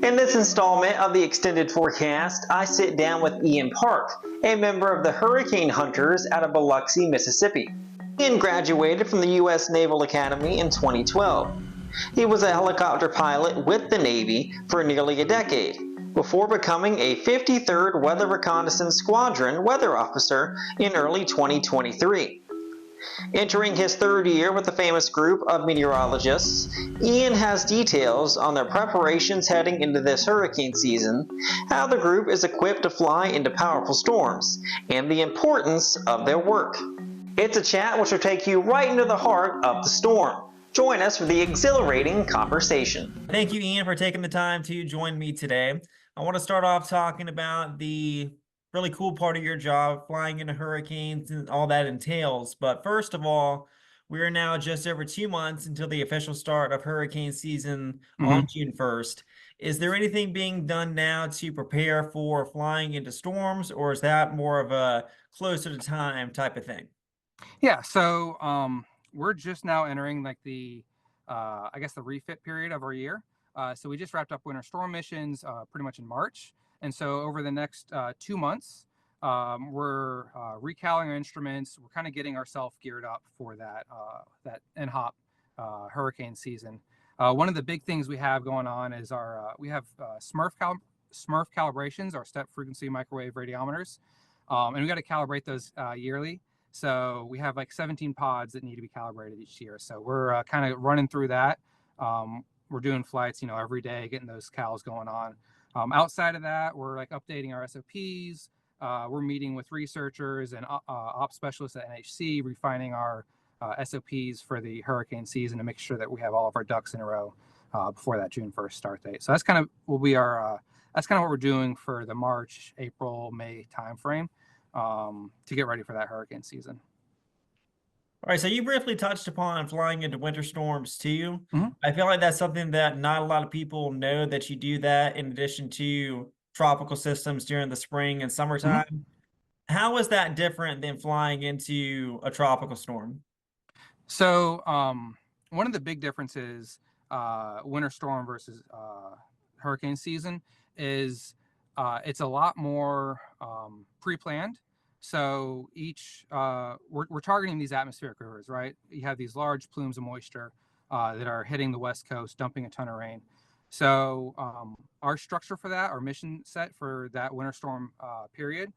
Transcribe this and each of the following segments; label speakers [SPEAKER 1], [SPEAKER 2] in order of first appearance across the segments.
[SPEAKER 1] In this installment of the extended forecast, I sit down with Ian Park, a member of the hurricane hunters out of Biloxi, Mississippi. Ian graduated from the US Naval Academy in 2012. He was a helicopter pilot with the Navy for nearly a decade, before becoming a 53rd Weather Reconnaissance Squadron weather officer in early 2023. Entering his third year with the famous group of meteorologists, Ian has details on their preparations heading into this hurricane season, how the group is equipped to fly into powerful storms, and the importance of their work. It's a chat which will take you right into the heart of the storm. Join us for the exhilarating conversation.
[SPEAKER 2] Thank you, Ian, for taking the time to join me today. I want to start off talking about the really cool part of your job, flying into hurricanes and all that entails. But first of all, we are now just over 2 months until the official start of hurricane season on June 1st. Is there anything being done now to prepare for flying into storms, or is that more of a closer to time type of thing?
[SPEAKER 3] Yeah, so we're just now entering like the, I guess the refit period of our year. So we just wrapped up winter storm missions pretty much in March. And so over the next 2 months, we're recalling our instruments. We're kind of getting ourselves geared up for that NHOP hurricane season. One of the big things we have going on is we have SMRF calibrations, our step frequency microwave radiometers, and we got to calibrate those yearly. So we have like 17 pods that need to be calibrated each year. So we're kind of running through that. We're doing flights, every day, getting those cals going on. Outside of that, we're like updating our SOPs. We're meeting with researchers and ops specialists at NHC, refining our SOPs for the hurricane season to make sure that we have all of our ducks in a row before that June 1st start date. So that's kind of what we're doing for the March, April, May timeframe to get ready for that hurricane season.
[SPEAKER 2] All right, so you briefly touched upon flying into winter storms too.
[SPEAKER 3] Mm-hmm.
[SPEAKER 2] I feel like that's something that not a lot of people know, that you do that in addition to tropical systems during the spring and summertime.
[SPEAKER 3] Mm-hmm.
[SPEAKER 2] How is that different than flying into a tropical storm?
[SPEAKER 3] So one of the big differences, winter storm versus hurricane season, is it's a lot more pre-planned. So we're targeting these atmospheric rivers, right? You have these large plumes of moisture that are hitting the West Coast, dumping a ton of rain. So our structure for that, our mission set for that winter storm period,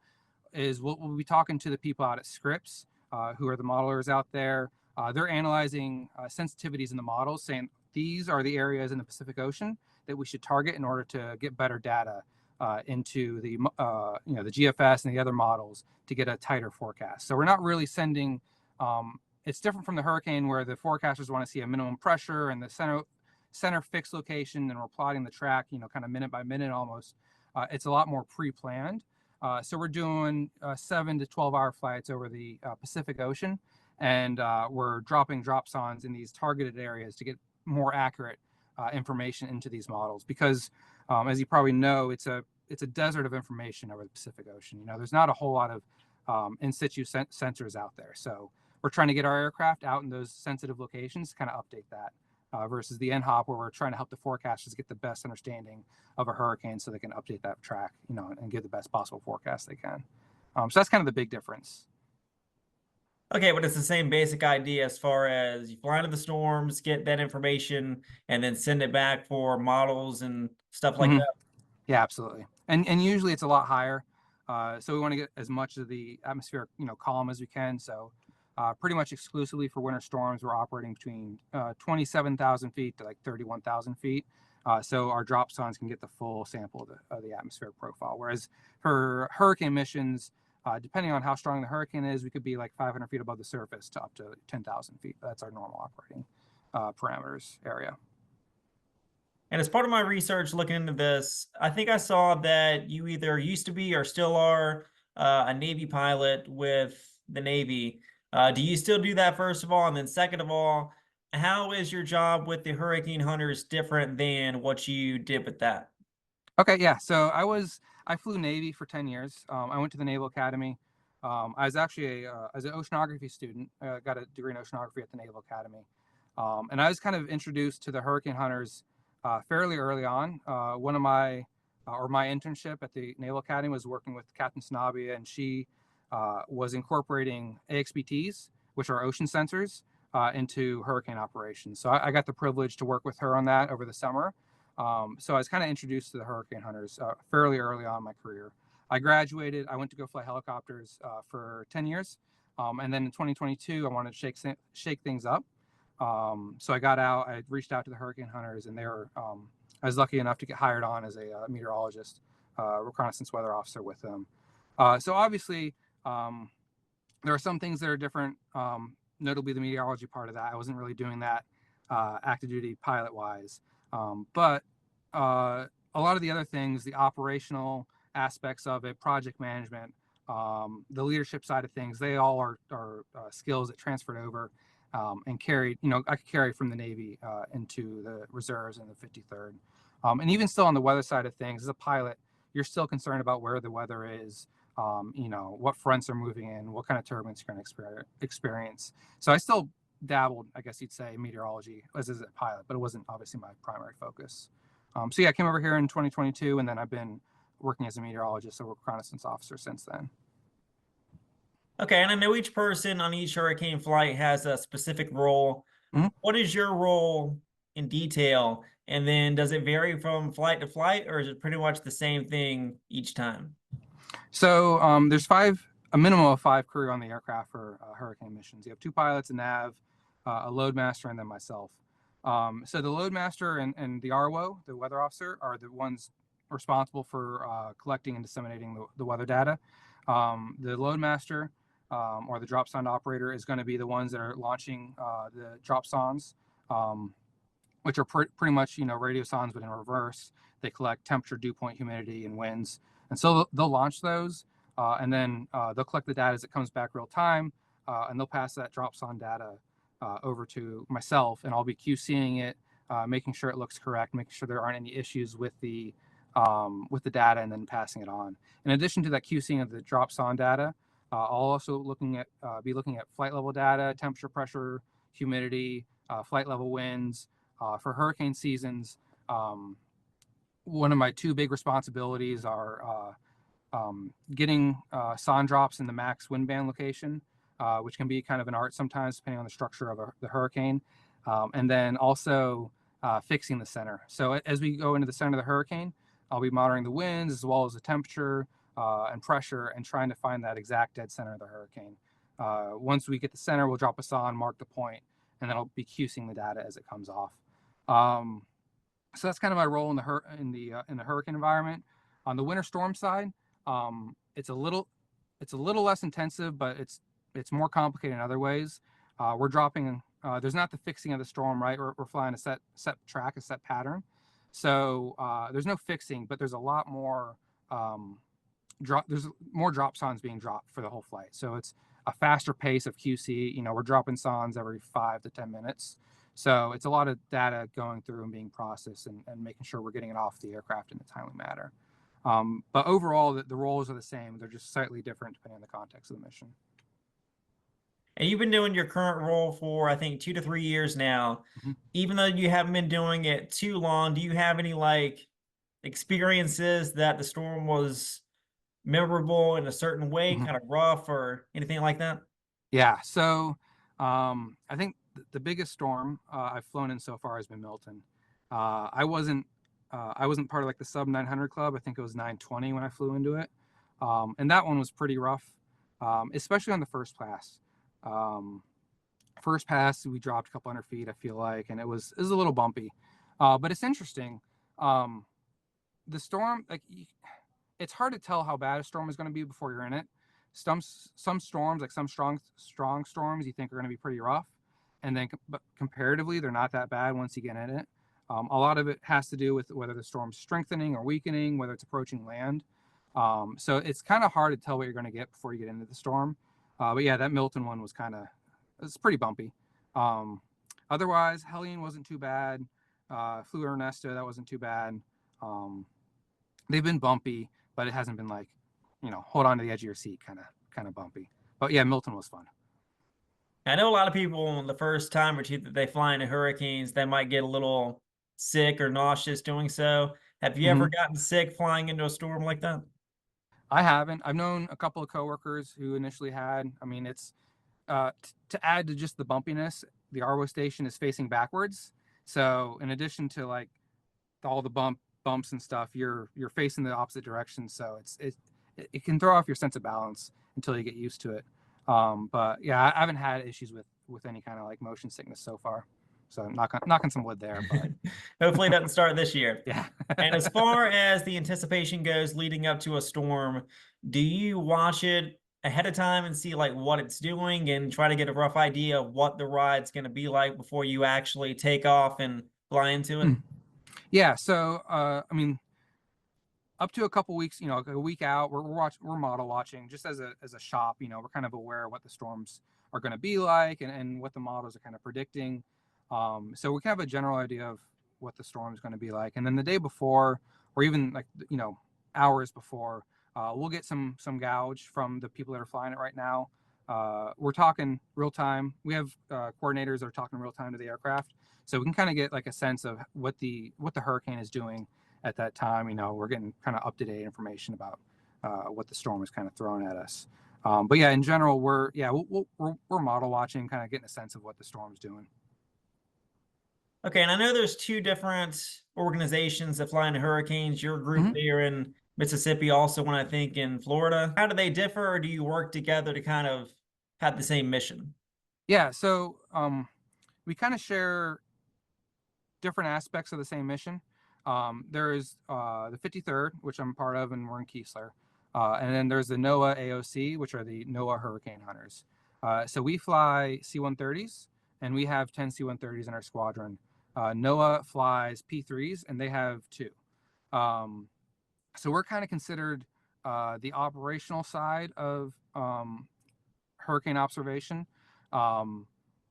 [SPEAKER 3] is we'll be talking to the people out at Scripps, who are the modelers out there. They're analyzing sensitivities in the models, saying these are the areas in the Pacific Ocean that we should target in order to get better data into the the GFS and the other models to get a tighter forecast. So we're not really sending. It's different from the hurricane where the forecasters want to see a minimum pressure and the center fixed location, and we're plotting the track, kind of minute by minute almost. It's a lot more pre-planned. So we're doing 7 to 12-hour flights over the Pacific Ocean, and we're dropping dropsondes in these targeted areas to get more accurate information into these models, because as you probably know, it's a desert of information over the Pacific Ocean. There's not a whole lot of in situ sensors out there. So we're trying to get our aircraft out in those sensitive locations to kind of update that versus the NHOP, where we're trying to help the forecasters get the best understanding of a hurricane so they can update that track, and give the best possible forecast they can. So that's kind of the big difference.
[SPEAKER 2] Okay, but it's the same basic idea as far as you fly into the storms, get that information, and then send it back for models and stuff like that.
[SPEAKER 3] Yeah, absolutely. And usually it's a lot higher. So we want to get as much of the atmospheric, column as we can. So pretty much exclusively for winter storms, we're operating between 27,000 feet to like 31,000 feet. So our dropsondes can get the full sample of the atmospheric profile. Whereas for hurricane missions, depending on how strong the hurricane is, we could be like 500 feet above the surface to up to 10,000 feet. That's our normal operating parameters area.
[SPEAKER 2] And as part of my research looking into this, I think I saw that you either used to be or still are a Navy pilot with the Navy. Do you still do that, first of all? And then second of all, how is your job with the hurricane hunters different than what you did with that?
[SPEAKER 3] Okay, yeah. So I flew Navy for 10 years. I went to the Naval Academy. I was actually as an oceanography student, got a degree in oceanography at the Naval Academy. And I was kind of introduced to the hurricane hunters fairly early on. One of my my internship at the Naval Academy was working with Captain Sanabia, and she was incorporating AXBTs, which are ocean sensors, into hurricane operations. So I got the privilege to work with her on that over the summer. So I was kind of introduced to the hurricane hunters fairly early on in my career. I graduated. I went to go fly helicopters for 10 years. And then in 2022, I wanted to shake things up. So I got out. I reached out to the hurricane hunters, and they were. I was lucky enough to get hired on as a meteorologist, reconnaissance weather officer with them. So obviously, there are some things that are different. Notably, the meteorology part of that. I wasn't really doing that active duty pilot wise, but a lot of the other things, the operational aspects of it, project management, the leadership side of things, they all are skills that transferred over and carried. I could carry from the Navy into the reserves and the 53rd, and even still on the weather side of things, as a pilot, you're still concerned about where the weather is. What fronts are moving in, what kind of turbulence you're going to experience. So I still dabbled, I guess you'd say, in meteorology as a pilot, but it wasn't obviously my primary focus. So yeah, I came over here in 2022, and then I've been working as a meteorologist, a reconnaissance officer since then.
[SPEAKER 2] Okay, and I know each person on each hurricane flight has a specific role.
[SPEAKER 3] Mhm.
[SPEAKER 2] What is your role in detail? And then does it vary from flight to flight, or is it pretty much the same thing each time?
[SPEAKER 3] So there's a minimum of 5 crew on the aircraft for hurricane missions. You have 2 pilots, a nav, a load master, and then myself. So the load master and the RWO, the weather officer, are the ones responsible for collecting and disseminating the weather data. The load master or the drop sound operator is going to be the ones that are launching the drop sondes, which are pretty much radio sondes, but in reverse. They collect temperature, dew point, humidity, and winds. And so they'll launch those, and then they'll collect the data as it comes back real time, and they'll pass that drop sonde data over to myself, and I'll be QCing it, making sure it looks correct, making sure there aren't any issues with the data, and then passing it on. In addition to that QCing of the drop sonde data, I'll also be looking at flight level data, temperature, pressure, humidity, flight level winds. For hurricane seasons, one of my 2 big responsibilities are getting sonde drops in the max wind band location, which can be kind of an art sometimes depending on the structure of the hurricane, and then also fixing the center. So as we go into the center of the hurricane, I'll be monitoring the winds as well as the temperature and pressure, and trying to find that exact dead center of the hurricane. Once we get the center, we'll drop a sonde, mark the point, and then I'll be QCing the data as it comes off. So that's kind of my role in the hurricane environment. On the winter storm side, it's a little less intensive, but it's more complicated in other ways. We're dropping. There's not the fixing of the storm, right? We're flying a set track, a set pattern. So there's no fixing, but there's a lot more there's more drop sondes being dropped for the whole flight. So it's a faster pace of QC. We're dropping sondes every 5 to 10 minutes. So it's a lot of data going through and being processed, and making sure we're getting it off the aircraft in a timely manner. But overall, the roles are the same. They're just slightly different depending on the context of the mission.
[SPEAKER 2] And you've been doing your current role for, I think, 2 to 3 years now.
[SPEAKER 3] Mm-hmm.
[SPEAKER 2] Even though you haven't been doing it too long, do you have any experiences that the storm was memorable in a certain way,
[SPEAKER 3] Mm-hmm.
[SPEAKER 2] kind of rough or anything like that?
[SPEAKER 3] Yeah. So I think the biggest storm I've flown in so far has been Milton. I wasn't part of the sub 900 club. I think it was 920 when I flew into it, and that one was pretty rough, especially on the first pass. First pass, we dropped a couple hundred feet, I feel like, and it was a little bumpy, but it's interesting. The storm, it's hard to tell how bad a storm is going to be before you're in it. Some storms, some strong storms, you think are going to be pretty rough, and then but comparatively, they're not that bad once you get in it. A lot of it has to do with whether the storm's strengthening or weakening, whether it's approaching land. So it's kind of hard to tell what you're going to get before you get into the storm. But yeah, that Milton one was it's pretty bumpy. Otherwise, Helene wasn't too bad. Flew Ernesto, that wasn't too bad. They've been bumpy, but it hasn't been hold on to the edge of your seat kind of bumpy. But yeah, Milton was fun.
[SPEAKER 2] I know a lot of people, the first time or two that they fly into hurricanes, they might get a little sick or nauseous doing so. Have you ever gotten sick flying into a storm like that?
[SPEAKER 3] I haven't. I've known a couple of coworkers who initially had. I mean, it's to add to just the bumpiness, the RO station is facing backwards. So in addition to like all the bumps and stuff, you're facing the opposite direction. So it can throw off your sense of balance until you get used to it. But yeah, I haven't had issues with any kind of like motion sickness so far. So knocking some wood there, but
[SPEAKER 2] hopefully it doesn't start this year.
[SPEAKER 3] yeah.
[SPEAKER 2] And as far as the anticipation goes leading up to a storm, do you watch it ahead of time and see like what it's doing and try to get a rough idea of what the ride's going to be like before you actually take off and fly into it?
[SPEAKER 3] Yeah. So, I mean, up to a couple weeks, a week out, we're model watching just as a shop. We're kind of aware of what the storms are going to be like and what the models are kind of predicting. So we can have a general idea of what the storm is going to be like, and then the day before, or even like hours before, we'll get some gouge from the people that are flying it right now. We're talking real time. We have coordinators that are talking real time to the aircraft, so we can kind of get like a sense of what the hurricane is doing at that time. We're getting kind of up-to-date information about what the storm is kind of throwing at us. But yeah, in general, we're model watching, kind of getting a sense of what the storm's doing.
[SPEAKER 2] Okay, and I know there's two different organizations that fly into hurricanes. Your group there in Mississippi, also one I think in Florida. How do they differ, or do you work together to kind of have the same mission?
[SPEAKER 3] Yeah, so we kind of share different aspects of the same mission. There's the 53rd, which I'm part of, and we're in Keesler. And then there's the NOAA AOC, which are the NOAA Hurricane Hunters. So we fly C-130s, and we have 10 C-130s in our squadron. NOAA flies P-3s, and they have 2. So we're kind of considered the operational side of hurricane observation. And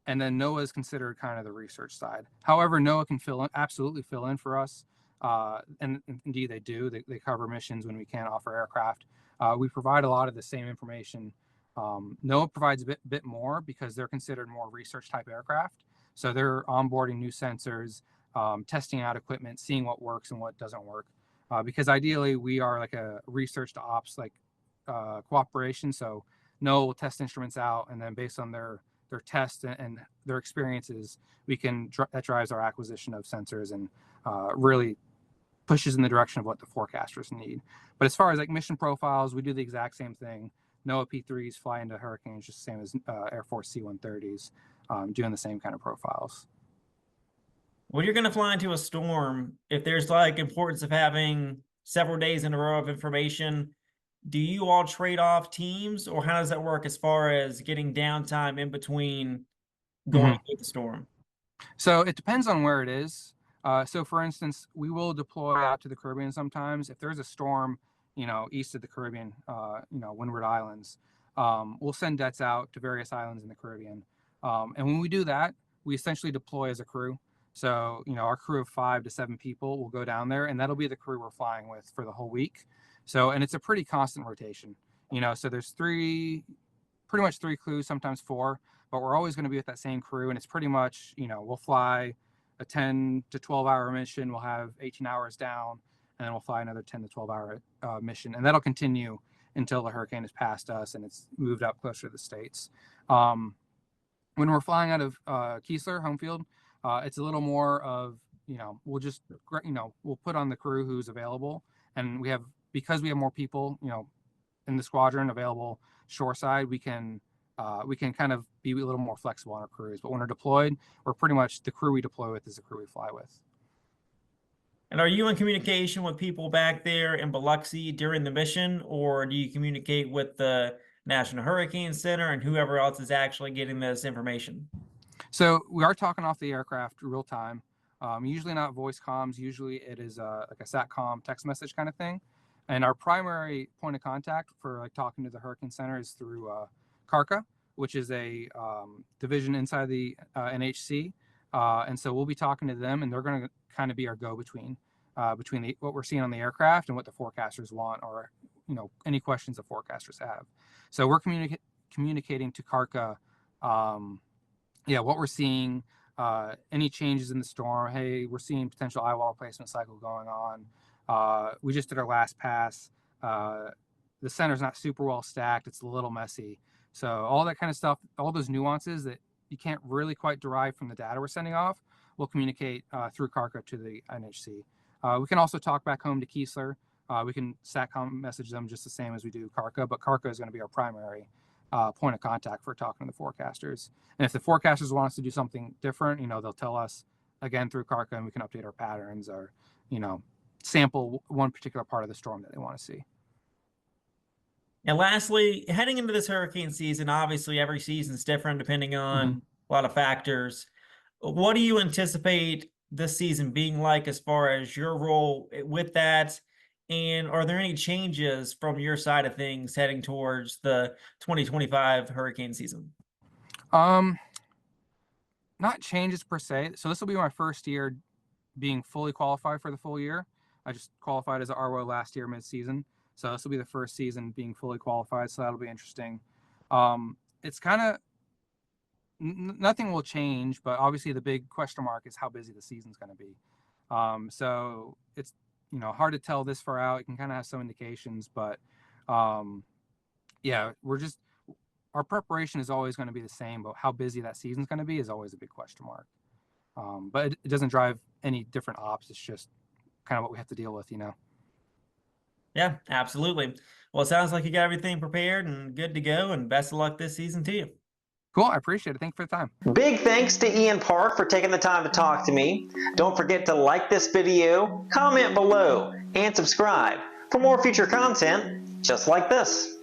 [SPEAKER 3] then NOAA is considered kind of the research side. However, NOAA can absolutely fill in for us. And indeed they do. They cover missions when we can't offer aircraft. We provide a lot of the same information. NOAA provides a bit more because they're considered more research type aircraft. So they're onboarding new sensors, testing out equipment, seeing what works and what doesn't work. Because ideally we are like a research to ops cooperation. So NOAA will test instruments out, and then based on their tests and their experiences, that drives our acquisition of sensors and really pushes in the direction of what the forecasters need. But as far as like mission profiles, we do the exact same thing. NOAA P-3s fly into hurricanes just the same as Air Force C-130s, doing the same kind of profiles.
[SPEAKER 2] When you're going to fly into a storm, if there's like importance of having several days in a row of information, do you all trade off teams, or how does that work as far as getting downtime in between going through the storm?
[SPEAKER 3] So it depends on where it is. So for instance, we will deploy out to the Caribbean sometimes. If there's a storm, east of the Caribbean, Windward Islands, we'll send jets out to various islands in the Caribbean. And when we do that, we essentially deploy as a crew. So, our crew of 5 to 7 people will go down there, and that'll be the crew we're flying with for the whole week. So, and it's a pretty constant rotation, so there's pretty much 3 crews, sometimes 4, but we're always going to be with that same crew. And it's pretty much, we'll fly a 10 to 12 hour mission. We'll have 18 hours down, and then we'll fly another 10 to 12 hour mission. And that'll continue until the hurricane has passed us and it's moved up closer to the States. When we're flying out of Keesler, home field, it's a little more of, we'll put on the crew who's available. And because we have more people, in the squadron available shoreside, we can kind of be a little more flexible on our crews. But when we're deployed, we're pretty much the crew we deploy with is the crew we fly with.
[SPEAKER 2] And are you in communication with people back there in Biloxi during the mission, or do you communicate with the National Hurricane Center and whoever else is actually getting this information?
[SPEAKER 3] So we are talking off the aircraft real time. Usually not voice comms. Usually it is like a SATCOM text message kind of thing. And our primary point of contact for like talking to the Hurricane Center is through CARCA, which is a division inside the NHC. And so we'll be talking to them, and they're going to kind of be our go-between between what we're seeing on the aircraft and what the forecasters want, or any questions the forecasters have. So we're communicating to CARCA, what we're seeing, any changes in the storm. Hey, we're seeing potential eyewall replacement cycle going on. We just did our last pass. The center's not super well stacked. It's a little messy. So all that kind of stuff, all those nuances that you can't really quite derive from the data we're sending off, we'll communicate through CARCA to the NHC. We can also talk back home to Keesler. We can SATCOM message them just the same as we do CARCA, but CARCA is going to be our primary point of contact for talking to the forecasters. And if the forecasters want us to do something different, they'll tell us again through CARCA, and we can update our patterns or, sample one particular part of the storm that they want to see.
[SPEAKER 2] And lastly, heading into this hurricane season, obviously every season is different depending on a lot of factors. What do you anticipate this season being like as far as your role with that? And are there any changes from your side of things heading towards the 2025 hurricane season?
[SPEAKER 3] Not changes per se. So this will be my first year being fully qualified for the full year. I just qualified as an RO last year mid-season. So this will be the first season being fully qualified. So that'll be interesting. It's kind of, nothing will change, but obviously the big question mark is how busy the season's going to be. So it's, hard to tell this far out. You can kind of have some indications, but yeah, our preparation is always going to be the same, but how busy that season's going to be is always a big question mark. But it doesn't drive any different ops. It's just kind of what we have to deal with,
[SPEAKER 2] Yeah, absolutely. Well, it sounds like you got everything prepared and good to go, and best of luck this season to you.
[SPEAKER 3] Cool. I appreciate it. Thank you for the time.
[SPEAKER 1] Big thanks to Ian Park for taking the time to talk to me. Don't forget to like this video, comment below, and subscribe for more future content just like this.